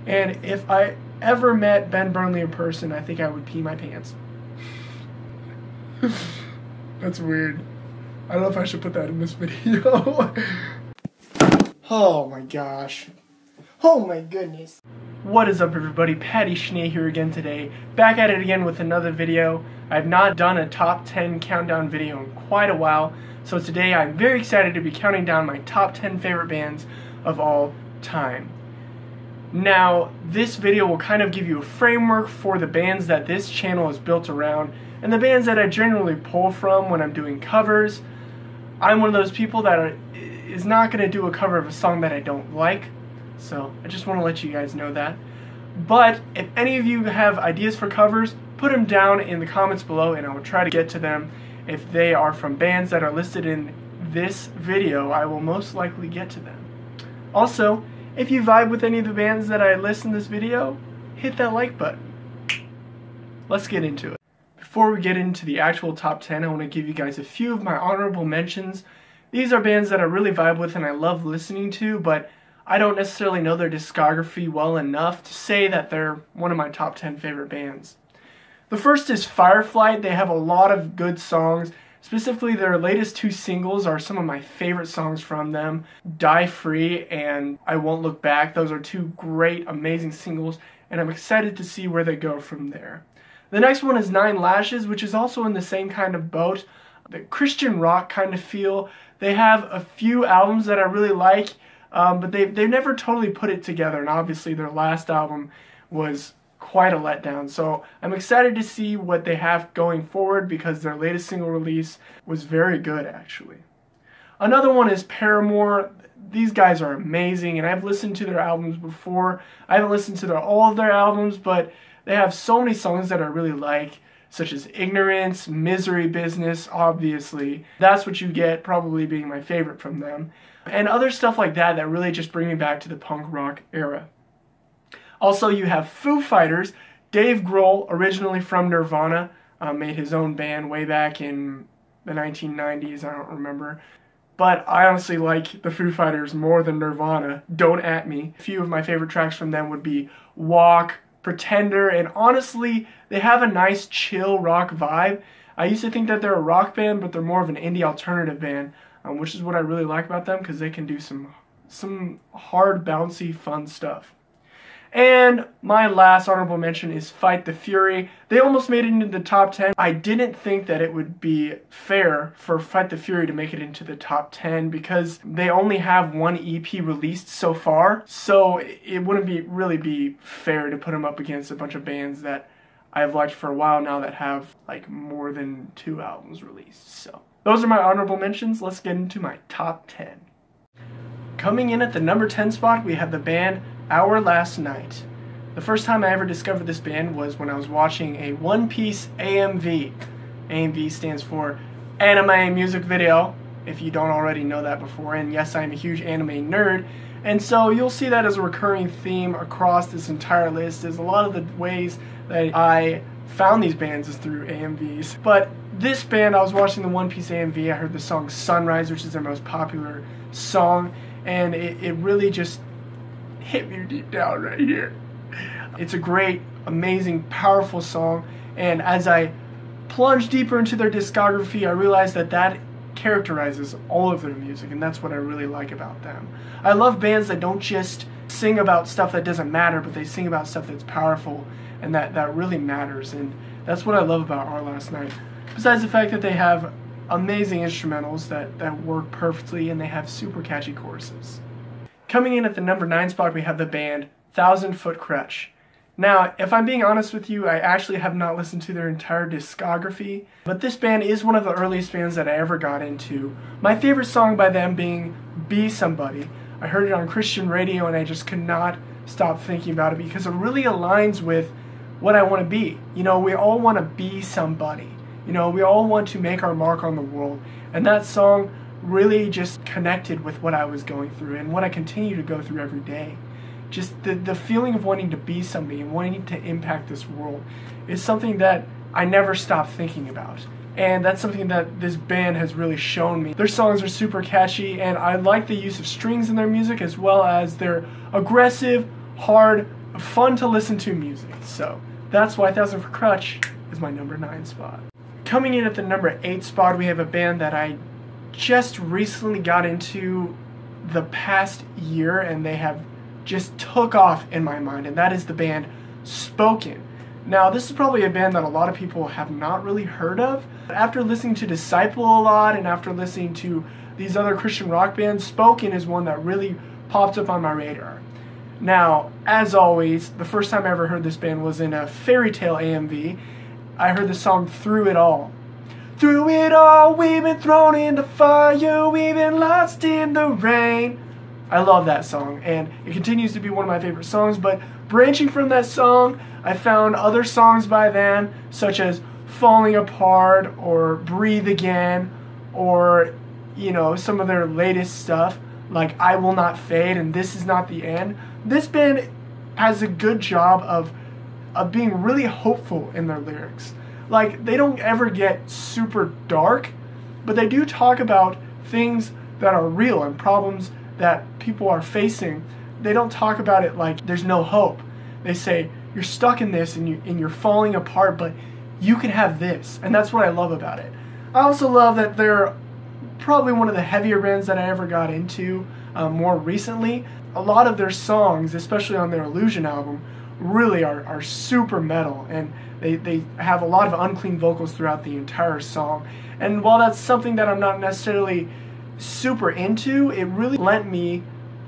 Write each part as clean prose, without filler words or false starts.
And if I ever met Ben Burnley in person, I think I would pee my pants. That's weird. I don't know if I should put that in this video. Oh my gosh. Oh my goodness. What is up, everybody? PattySMusic here again today. Back at it again with another video. I've not done a top 10 countdown video in quite a while. So today I'm very excited to be counting down my top 10 favorite bands of all time. Now, this video will kind of give you a framework for the bands that this channel is built around and the bands that I generally pull from when I'm doing covers. I'm one of those people that is not going to do a cover of a song that I don't like, so I just want to let you guys know that. But if any of you have ideas for covers, put them down in the comments below and I will try to get to them. If they are from bands that are listed in this video, I will most likely get to them. Also, if you vibe with any of the bands that I list in this video, hit that like button. Let's get into it. Before we get into the actual top 10, I want to give you guys a few of my honorable mentions. These are bands that I really vibe with and I love listening to, but I don't necessarily know their discography well enough to say that they're one of my top 10 favorite bands. The first is Fireflight. They have a lot of good songs. Specifically, their latest two singles are some of my favorite songs from them. Die Free and I Won't Look Back. Those are two great, amazing singles, and I'm excited to see where they go from there. The next one is Nine Lashes, which is also in the same kind of boat. The Christian rock kind of feel. They have a few albums that I really like, but they've never totally put it together, and obviously their last album was quite a letdown. So I'm excited to see what they have going forward because their latest single release was very good, actually. Another one is Paramore. These guys are amazing, and I've listened to their albums before. I haven't listened to all of their albums, but they have so many songs that I really like, such as Ignorance, Misery Business, obviously. That's What You Get, probably being my favorite from them. And other stuff like that that really just bring me back to the punk rock era. Also, you have Foo Fighters. Dave Grohl, originally from Nirvana, made his own band way back in the 1990s, I don't remember. But I honestly like the Foo Fighters more than Nirvana. Don't at me. A few of my favorite tracks from them would be Walk, Pretender, and honestly, they have a nice chill rock vibe. I used to think that they're a rock band, but they're more of an indie alternative band, which is what I really like about them because they can do some hard, bouncy, fun stuff. And my last honorable mention is Fight the Fury. They almost made it into the top 10. I didn't think that it would be fair for Fight the Fury to make it into the top 10 because they only have one EP released so far. So it wouldn't really be fair to put them up against a bunch of bands that I've liked for a while now that have like more than 2 albums released. So those are my honorable mentions. Let's get into my top 10. Coming in at the number 10 spot, we have the band Our Last Night. The first time I ever discovered this band was when I was watching a One Piece AMV. AMV stands for Anime Music Video, if you don't already know that before, and yes, I'm a huge anime nerd, and so you'll see that as a recurring theme across this entire list. Is a lot of the ways that I found these bands is through AMVs. But this band, I was watching the One Piece AMV, I heard the song Sunrise, which is their most popular song, and it really just hit me deep down right here. It's a great, amazing, powerful song, and as I plunge deeper into their discography, I realized that characterizes all of their music, and that's what I really like about them. I love bands that don't just sing about stuff that doesn't matter, but they sing about stuff that's powerful and that really matters, and that's what I love about Our Last Night. Besides the fact that they have amazing instrumentals that work perfectly, and they have super catchy choruses. Coming in at the number 9 spot, we have the band Thousand Foot Krutch. Now, if I'm being honest with you, I actually have not listened to their entire discography, but this band is one of the earliest bands that I ever got into. My favorite song by them being Be Somebody. I heard it on Christian radio and I just could not stop thinking about it because it really aligns with what I want to be. You know, we all want to be somebody. You know, we all want to make our mark on the world, and that song really just connected with what I was going through and what I continue to go through every day. Just the feeling of wanting to be somebody and wanting to impact this world is something that I never stop thinking about. And that's something that this band has really shown me. Their songs are super catchy, and I like the use of strings in their music as well as their aggressive, hard fun to listen to music. So that's why 1000 for Crutch is my number 9 spot. Coming in at the number 8 spot, we have a band that I just recently got into the past year, and they have just took off in my mind, and that is the band Spoken. Now, this is probably a band that a lot of people have not really heard of. After listening to Disciple a lot, and after listening to these other Christian rock bands, Spoken is one that really popped up on my radar. Now, as always, the first time I ever heard this band was in a Fairy Tale AMV. I heard the song Through It All. Through it all, we've been thrown in the fire, we've been lost in the rain. I love that song, and it continues to be one of my favorite songs, but branching from that song, I found other songs by them, such as Falling Apart, or Breathe Again, or, you know, some of their latest stuff, like I Will Not Fade and This Is Not the End. This band has a good job of being really hopeful in their lyrics. Like, they don't ever get super dark, but they do talk about things that are real and problems that people are facing. They don't talk about it like there's no hope. They say, you're stuck in this and you're falling apart, but you can have this. And that's what I love about it. I also love that they're probably one of the heavier bands that I ever got into more recently. A lot of their songs, especially on their Illusion album, really are super metal, and they have a lot of unclean vocals throughout the entire song. And while that's something that I'm not necessarily super into, it really lent me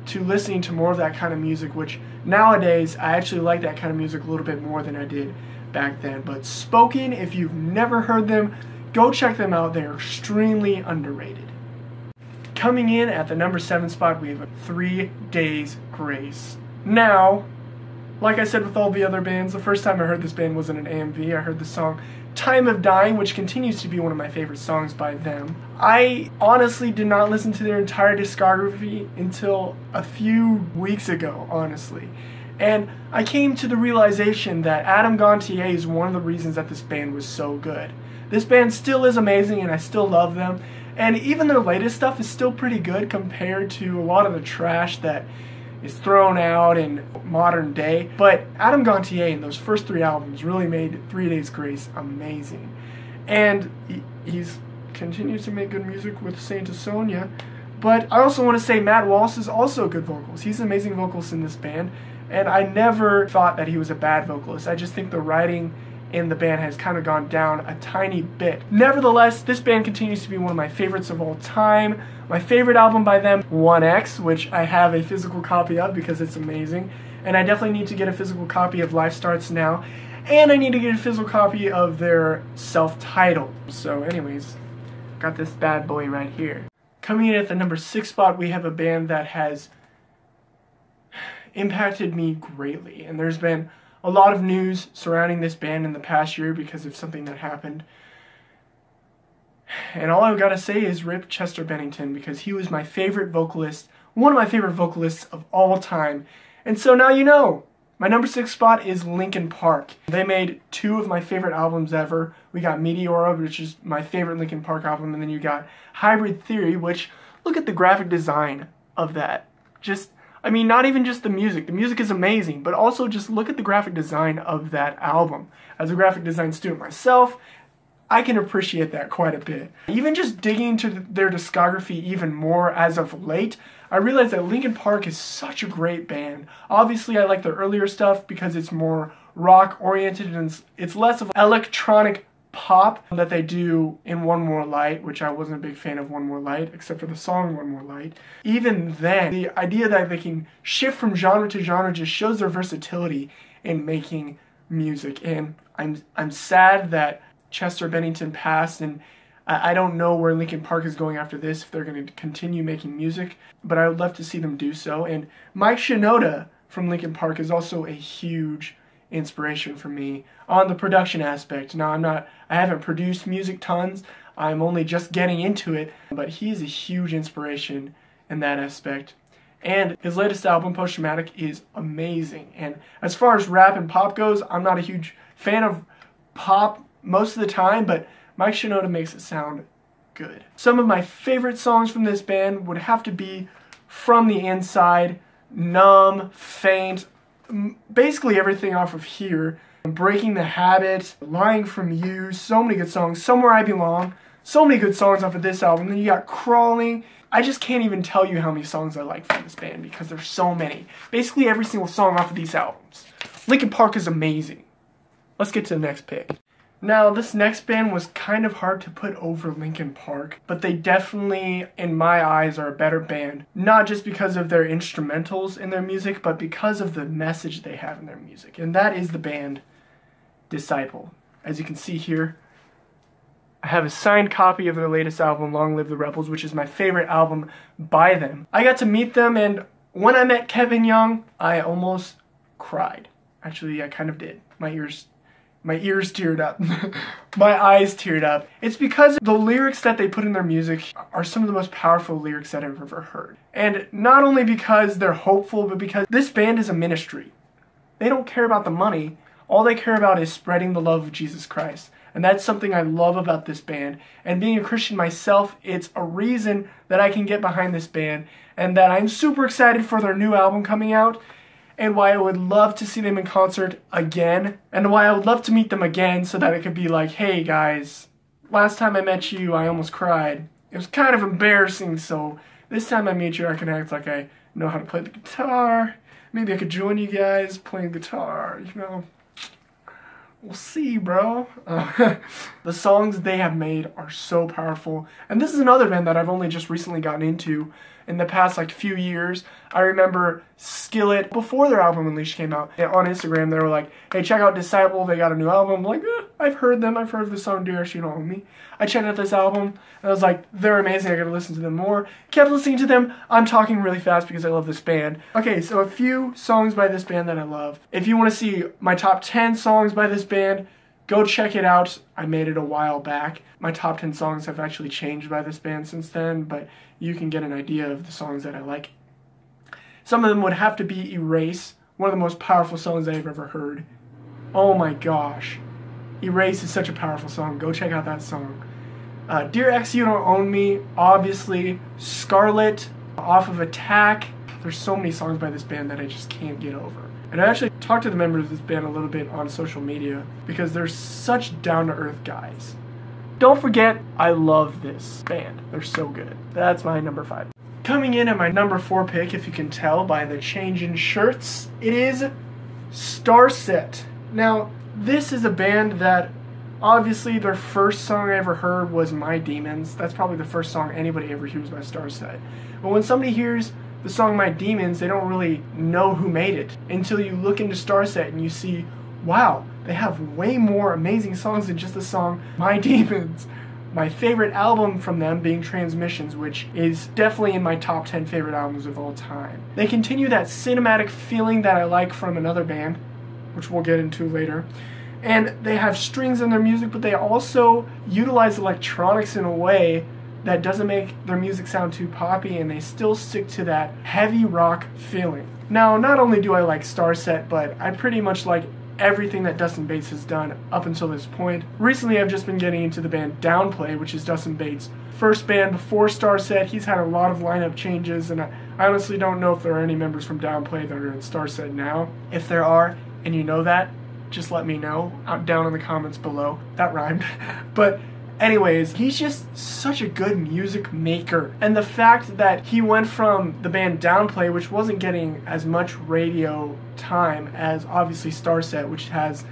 to listening to more of that kind of music, which nowadays I actually like that kind of music a little bit more than I did back then. But Spoken, if you've never heard them, go check them out. They're extremely underrated. Coming in at the number 7 spot, we have 3 Days Grace. Now, like I said with all the other bands, the first time I heard this band was in an AMV. I heard the song Time of Dying, which continues to be one of my favorite songs by them. I honestly did not listen to their entire discography until a few weeks ago, honestly. And I came to the realization that Adam Gontier is one of the reasons that this band was so good. This band still is amazing, and I still love them. And even their latest stuff is still pretty good compared to a lot of the trash that is thrown out in modern day. But Adam Gontier in those first 3 albums really made 3 Days Grace amazing. And he's continues to make good music with Saint Asonia. But I also want to say Matt Walsh is also good vocals. He's an amazing vocalist in this band, and I never thought that he was a bad vocalist. I just think the writing in the band has kind of gone down a tiny bit. Nevertheless, this band continues to be one of my favorites of all time. My favorite album by them, 1X, which I have a physical copy of because it's amazing. And I definitely need to get a physical copy of Life Starts Now. And I need to get a physical copy of their self-titled. So anyways, got this bad boy right here. Coming in at the number 6 spot, we have a band that has impacted me greatly. And there's been a lot of news surrounding this band in the past year because of something that happened. And all I've got to say is rip Chester Bennington, because he was my favorite vocalist, one of my favorite vocalists of all time. And so now you know. My number 6 spot is Linkin Park. They made 2 of my favorite albums ever. We got Meteora, which is my favorite Linkin Park album, and then you got Hybrid Theory, which, look at the graphic design of that. I mean, not even just the music. The music is amazing, but also just look at the graphic design of that album. As a graphic design student myself, I can appreciate that quite a bit. Even just digging into their discography even more as of late, I realized that Linkin Park is such a great band. Obviously, I like their earlier stuff because it's more rock-oriented and it's less of electronic pop that they do in One More Light, which I wasn't a big fan of One More Light, except for the song One More Light. Even then, the idea that they can shift from genre to genre just shows their versatility in making music. And I'm sad that Chester Bennington passed, and I don't know where Linkin Park is going after this, if they're going to continue making music, but I would love to see them do so. And Mike Shinoda from Linkin Park is also a huge inspiration for me on the production aspect. Now, I haven't produced music tons, I'm only just getting into it, but he's a huge inspiration in that aspect. And his latest album, Post Traumatic, is amazing. And as far as rap and pop goes, I'm not a huge fan of pop most of the time, but Mike Shinoda makes it sound good. Some of my favorite songs from this band would have to be From the Inside, Numb, Faint, basically everything off of here. Breaking the Habit, Lying From You, so many good songs. Somewhere I Belong, so many good songs off of this album. Then you got Crawling. I just can't even tell you how many songs I like from this band because there's so many. Basically every single song off of these albums. Linkin Park is amazing. Let's get to the next pick. Now, this next band was kind of hard to put over Linkin Park, but they definitely, in my eyes, are a better band. Not just because of their instrumentals in their music, but because of the message they have in their music. And that is the band Disciple. As you can see here, I have a signed copy of their latest album, Long Live the Rebels, which is my favorite album by them. I got to meet them, and when I met Kevin Young, I almost cried. Actually, I kind of did. My ears teared up. My eyes teared up. It's because the lyrics that they put in their music are some of the most powerful lyrics that I've ever heard. And not only because they're hopeful, but because this band is a ministry. They don't care about the money. All they care about is spreading the love of Jesus Christ. And that's something I love about this band. And being a Christian myself, it's a reason that I can get behind this band and that I'm super excited for their new album coming out, and why I would love to see them in concert again, and why I would love to meet them again so that it could be like, hey guys, last time I met you, I almost cried. It was kind of embarrassing, so this time I meet you, I can act like I know how to play the guitar. Maybe I could join you guys playing guitar, you know. We'll see, bro. The songs they have made are so powerful. And this is another band that I've only just recently gotten into in the past few years. I remember Skillet, before their album Unleashed came out, on Instagram they were like, hey, check out Disciple, they got a new album. I'm like, I've heard them, I've heard the song Dear You Don't Own Me. I checked out this album, and I was like, they're amazing, I gotta listen to them more. Kept listening to them. I'm talking really fast because I love this band. Okay, so a few songs by this band that I love. If you want to see my top 10 songs by this band, go check it out. I made it a while back. My top 10 songs have actually changed by this band since then, but you can get an idea of the songs that I like. Some of them would have to be Erase, one of the most powerful songs I've ever heard. Oh my gosh. Erase is such a powerful song. Go check out that song. Dear X, You Don't Own Me, obviously. Scarlet, off of Attack. There's so many songs by this band that I just can't get over. And I actually talked to the members of this band a little bit on social media because they're such down-to-earth guys. Don't forget, I love this band. They're so good. That's my number 5. Coming in at my number 4 pick, if you can tell by the change in shirts, it is Starset. Now, this is a band that, obviously, their first song I ever heard was My Demons. That's probably the first song anybody ever hears by Starset. But when somebody hears the song My Demons, they don't really know who made it until you look into Starset and you see, wow, they have way more amazing songs than just the song My Demons. My favorite album from them being Transmissions, which is definitely in my top 10 favorite albums of all time. They continue that cinematic feeling that I like from another band, which we'll get into later. And they have strings in their music, but they also utilize electronics in a way that doesn't make their music sound too poppy, and they still stick to that heavy rock feeling. Now, not only do I like Starset, but I pretty much like everything that Dustin Bates has done up until this point. Recently, I've just been getting into the band Downplay, which is Dustin Bates' first band before Starset. He's had a lot of lineup changes, and I honestly don't know if there are any members from Downplay that are in Starset now. If there are, and you know that, just let me know down in the comments below. That rhymed. But anyways, he's just such a good music maker. And the fact that he went from the band Downplay, which wasn't getting as much radio time as obviously Starset, which has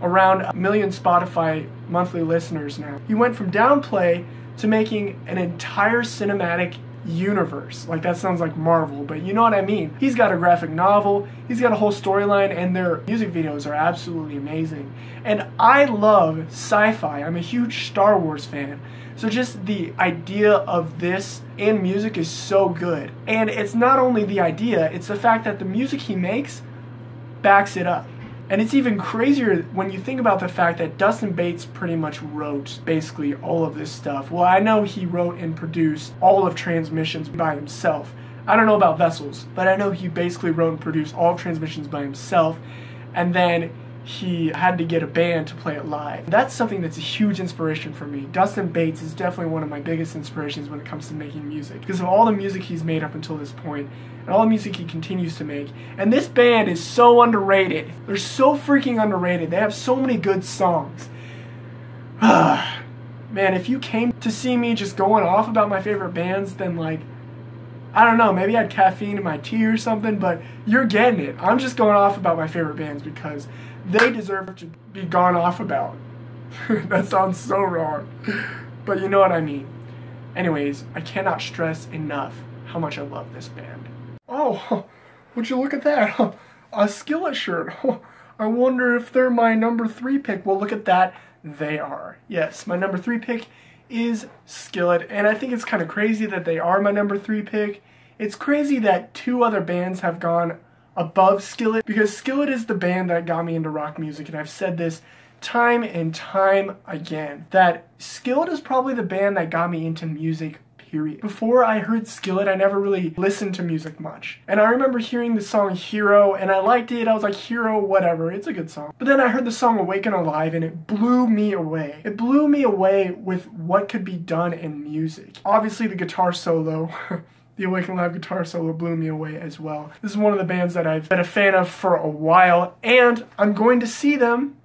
around 1 million Spotify monthly listeners now. He went from Downplay to making an entire cinematic universe. Like, that sounds like Marvel, but you know what I mean. He's got a graphic novel, he's got a whole storyline, and their music videos are absolutely amazing. And I love sci-fi. I'm a huge Star Wars fan. So just the idea of this in music is so good. And it's not only the idea, it's the fact that the music he makes backs it up. And it's even crazier when you think about the fact that Dustin Bates pretty much wrote basically all of this stuff. Well, I know he wrote and produced all of Transmissions by himself. I don't know about Vessels, but I know he basically wrote and produced all of Transmissions by himself. And then he had to get a band to play it live. That's something that's a huge inspiration for me. Dustin Bates is definitely one of my biggest inspirations when it comes to making music, because of all the music he's made up until this point, and all the music he continues to make. And this band is so underrated. They're so freaking underrated. They have so many good songs. Man, if you came to see me just going off about my favorite bands, then like, I don't know, maybe I had caffeine in my tea or something, but you're getting it. I'm just going off about my favorite bands because they deserve to be gone off about. That sounds so wrong, but you know what I mean. Anyways, I cannot stress enough how much I love this band. Oh, would you look at that? A Skillet shirt. I wonder if they're my number 3 pick. Well, look at that. They are. Yes, my number 3 pick is Skillet, and I think it's kind of crazy that they are my number 3 pick. It's crazy that 2 other bands have gone above Skillet, because Skillet is the band that got me into rock music, and I've said this time and time again, that Skillet is probably the band that got me into music, period. Before I heard Skillet, I never really listened to music much. And I remember hearing the song Hero, and I liked it. I was like, Hero, whatever, it's a good song. But then I heard the song Awake and Alive, and it blew me away. It blew me away with what could be done in music. Obviously, the guitar solo, the Awake and Alive guitar solo blew me away as well. This is one of the bands that I've been a fan of for a while, and I'm going to see them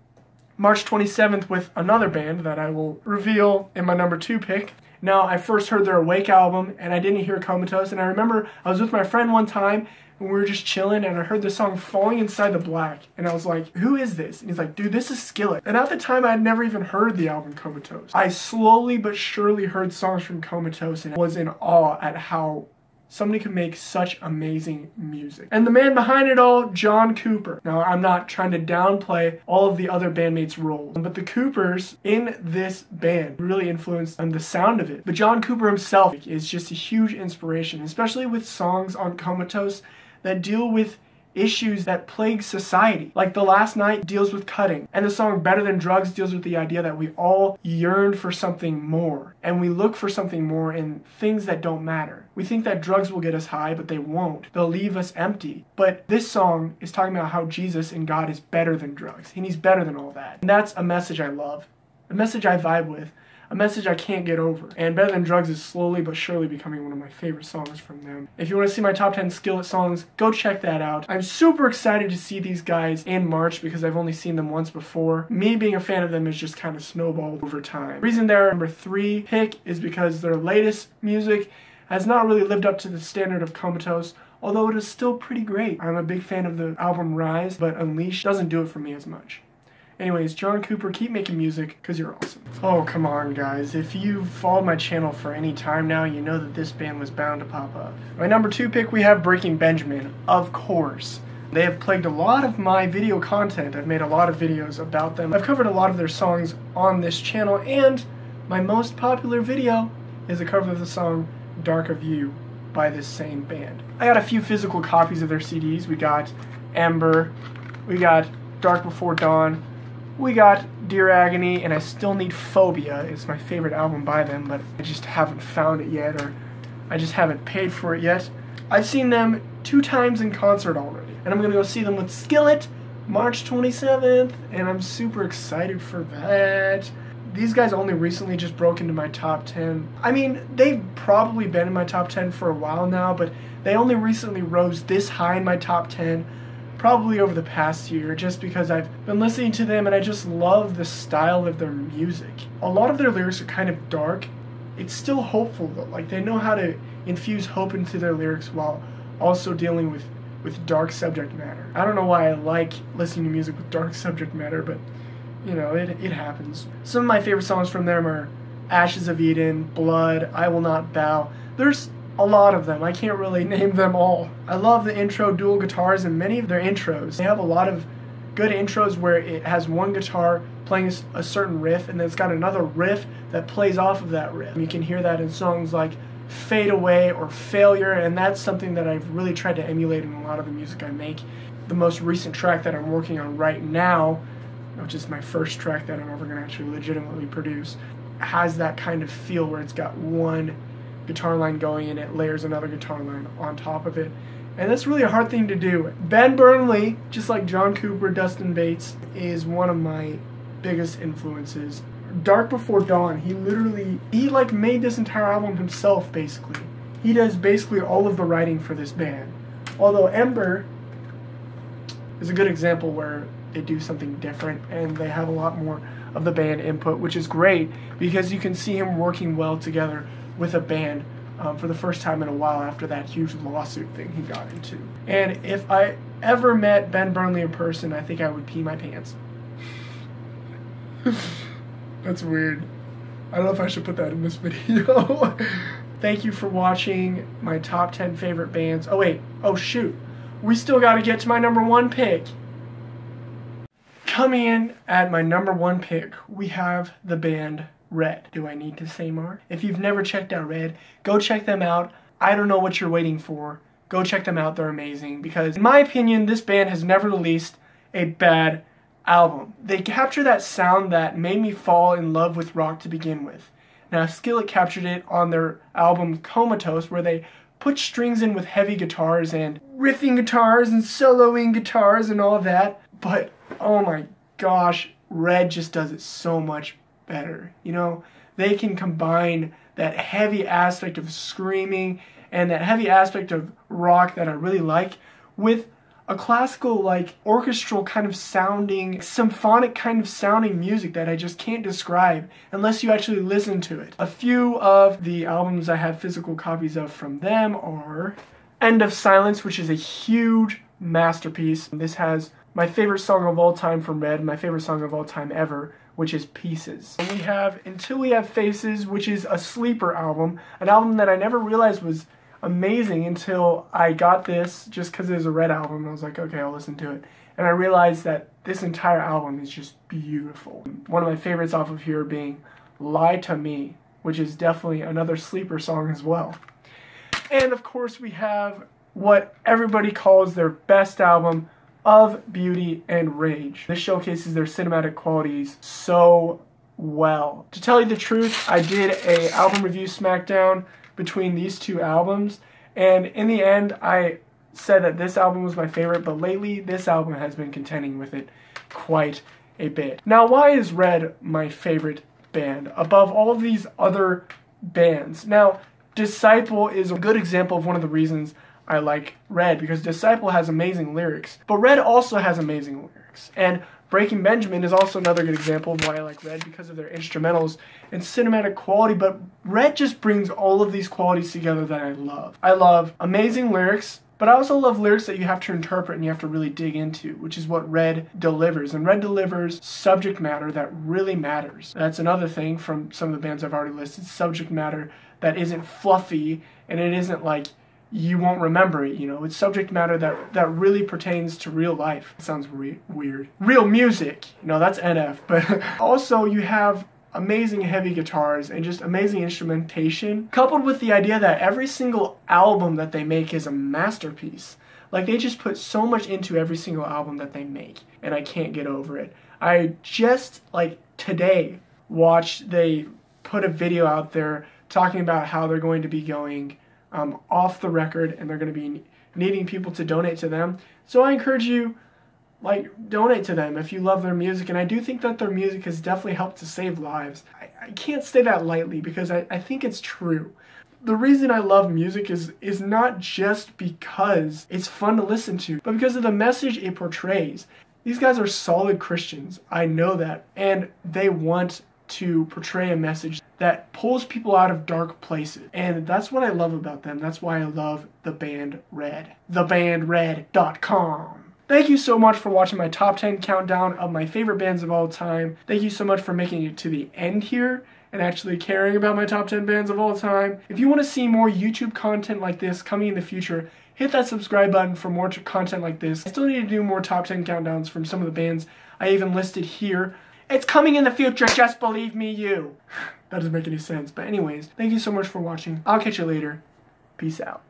March 27th with another band that I will reveal in my number 2 pick. Now, I first heard their Awake album, and I didn't hear Comatose, and I remember I was with my friend one time, and we were just chilling, and I heard the song Falling Inside the Black, and I was like, who is this? And he's like, dude, this is Skillet. And at the time, I had never even heard the album Comatose. I slowly but surely heard songs from Comatose, and was in awe at how somebody could make such amazing music. And the man behind it all, John Cooper. Now, I'm not trying to downplay all of the other bandmates' roles, but the Coopers in this band really influenced the sound of it. But John Cooper himself is just a huge inspiration, especially with songs on Comatose that deal with issues that plague society. Like The Last Night deals with cutting, and the song Better Than Drugs deals with the idea that we all yearn for something more, and we look for something more in things that don't matter. We think that drugs will get us high, but they won't. They'll leave us empty. But this song is talking about how Jesus and God is better than drugs, and he's better than all that. And that's a message I love, a message I vibe with, a message I can't get over. And Better Than Drugs is slowly but surely becoming one of my favorite songs from them. If you want to see my top 10 Skillet songs, go check that out. I'm super excited to see these guys in March because I've only seen them once before. Me being a fan of them is just kind of snowballed over time. The reason they're number 3 pick is because their latest music has not really lived up to the standard of Comatose, although it is still pretty great. I'm a big fan of the album Rise, but Unleashed doesn't do it for me as much. Anyways, John Cooper, keep making music, because you're awesome. Oh, come on, guys. If you've followed my channel for any time now, you know that this band was bound to pop up. My number 2 pick, we have Breaking Benjamin, of course. They have plagued a lot of my video content. I've made a lot of videos about them. I've covered a lot of their songs on this channel, and my most popular video is a cover of the song Dark of You by this same band. I got a few physical copies of their CDs. We got Ember, we got Dark Before Dawn, we got Dear Agony, and I still need Phobia. It's my favorite album by them, but I just haven't found it yet, or I just haven't paid for it yet. I've seen them 2 times in concert already, and I'm going to go see them with Skillet March 27th, and I'm super excited for that. These guys only recently just broke into my top 10. I mean, they've probably been in my top 10 for a while now, but they only recently rose this high in my top 10, probably over the past year, just because I've been listening to them and I just love the style of their music. A lot of their lyrics are kind of dark. It's still hopeful though, like they know how to infuse hope into their lyrics while also dealing with dark subject matter. I don't know why I like listening to music with dark subject matter, but you know, it happens. Some of my favorite songs from them are Ashes of Eden, Blood, I Will Not Bow. There's a lot of them. I can't really name them all. I love the intro dual guitars in many of their intros. They have a lot of good intros where it has one guitar playing a certain riff and then it's got another riff that plays off of that riff. You can hear that in songs like Fade Away or Failure, and that's something that I've really tried to emulate in a lot of the music I make. The most recent track that I'm working on right now, which is my first track that I'm ever going to actually legitimately produce, has that kind of feel where it's got one guitar line going and it layers another guitar line on top of it, And that's really a hard thing to do. Ben Burnley, just like John Cooper, Dustin Bates, is one of my biggest influences. Dark Before Dawn, he like made this entire album himself, basically. He does basically all of the writing for this band. Although Ember is a good example where they do something different and they have a lot more of the band input, which is great because you can see him working well together with a band for the first time in a while after that huge lawsuit thing he got into. And if I ever met Ben Burnley in person, I think I would pee my pants. That's weird. I don't know if I should put that in this video. Thank you for watching my top 10 favorite bands. Oh wait, oh shoot. We still gotta get to my number 1 pick. Coming in at my number 1 pick, we have the band Red. Do I need to say more? If you've never checked out Red, go check them out. I don't know what you're waiting for. Go check them out, they're amazing. Because in my opinion, this band has never released a bad album. They capture that sound that made me fall in love with rock to begin with. Now, Skillet captured it on their album Comatose, where they put strings in with heavy guitars and riffing guitars and soloing guitars and all of that. But, oh my gosh, Red just does it so much better. You know, they can combine that heavy aspect of screaming and that heavy aspect of rock that I really like with a classical, like, orchestral kind of sounding, symphonic kind of sounding music that I just can't describe unless you actually listen to it. A few of the albums I have physical copies of from them are End of Silence, which is a huge masterpiece. This has my favorite song of all time from Red, my favorite song of all time ever, which is Pieces. And we have Until We Have Faces, which is a sleeper album, an album that I never realized was amazing until I got this just because it was a Red album. I was like, okay, I'll listen to it. And I realized that this entire album is just beautiful. One of my favorites off of here being Lie to Me, which is definitely another sleeper song as well. And of course we have what everybody calls their best album, Of Beauty and Rage. This showcases their cinematic qualities so well. To tell you the truth, I did a album review smackdown between these two albums, and in the end I said that this album was my favorite, but lately this album has been contending with it quite a bit. Now, why is Red my favorite band above all of these other bands? Now, Disciple is a good example of one of the reasons I like Red, because Disciple has amazing lyrics, but Red also has amazing lyrics. And Breaking Benjamin is also another good example of why I like Red, because of their instrumentals and cinematic quality, but Red just brings all of these qualities together that I love. I love amazing lyrics, but I also love lyrics that you have to interpret and you have to really dig into, which is what Red delivers. And Red delivers subject matter that really matters. That's another thing from some of the bands I've already listed, subject matter that isn't fluffy and it isn't like you won't remember it, you know. It's subject matter that really pertains to real life. It sounds weird. Real music, you know, that's NF. But also you have amazing heavy guitars and just amazing instrumentation, coupled with the idea that every single album that they make is a masterpiece. Like, they just put so much into every single album that they make, and I can't get over it. I just, like, today watched, they put a video out there talking about how they're going to be going off the record, and they're going to be needing people to donate to them. So I encourage you, like, donate to them if you love their music, and I do think that their music has definitely helped to save lives. I can't say that lightly because I think it's true. The reason I love music is not just because it's fun to listen to, but because of the message it portrays. These guys are solid Christians, I know that, and they want to portray a message that pulls people out of dark places. And that's what I love about them. That's why I love the band Red. TheBandRed.com. Thank you so much for watching my top 10 countdown of my favorite bands of all time. Thank you so much for making it to the end here and actually caring about my top 10 bands of all time. If you want to see more YouTube content like this coming in the future, hit that subscribe button for more content like this. I still need to do more top 10 countdowns from some of the bands I even listed here. It's coming in the future, just believe me, you. That doesn't make any sense. But anyways, thank you so much for watching. I'll catch you later. Peace out.